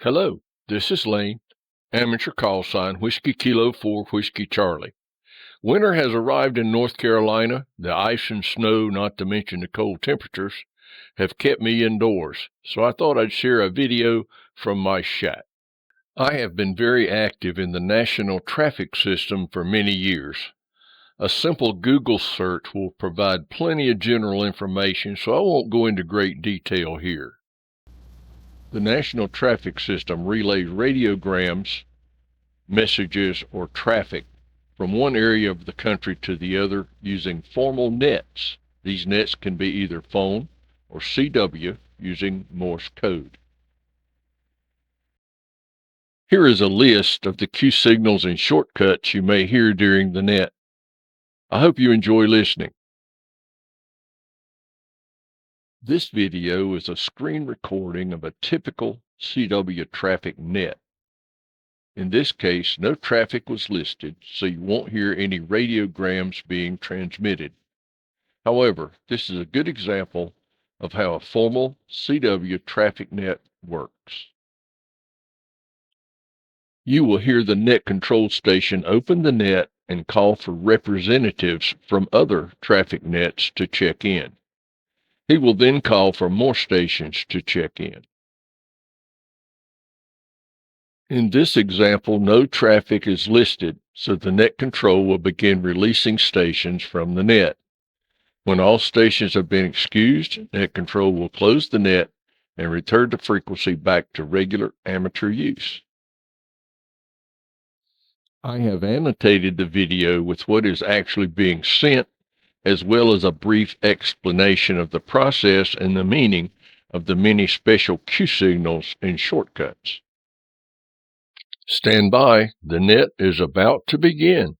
Hello, this is Lane, amateur call sign Whiskey Kilo 4 Whiskey Charlie. Winter has arrived in North Carolina. The ice and snow, not to mention the cold temperatures, have kept me indoors, so I thought I'd share a video from my shack. I have been very active in the national traffic system for many years. A simple Google search will provide plenty of general information, so I won't go into great detail here. The national traffic system relays radiograms, messages, or traffic from one area of the country to the other using formal nets. These nets can be either phone or CW using Morse code. Here is a list of the Q signals and shortcuts you may hear during the net. I hope you enjoy listening. This video is a screen recording of a typical CW traffic net. In this case, no traffic was listed, so you won't hear any radiograms being transmitted. However, this is a good example of how a formal CW traffic net works. You will hear the net control station open the net and call for representatives from other traffic nets to check in. He will then call for more stations to check in. In this example, no traffic is listed, so the net control will begin releasing stations from the net. When all stations have been excused, net control will close the net and return the frequency back to regular amateur use. I have annotated the video with what is actually being sent, as well as a brief explanation of the process and the meaning of the many special Q signals and shortcuts. Stand by, the net is about to begin.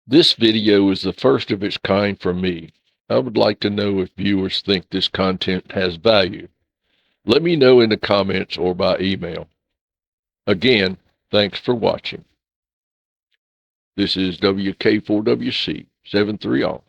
This video is the first of its kind from me. I would like to know if viewers think this content has value. Let me know in the comments or by email. Again, thanks for watching. This is WK4WC 730.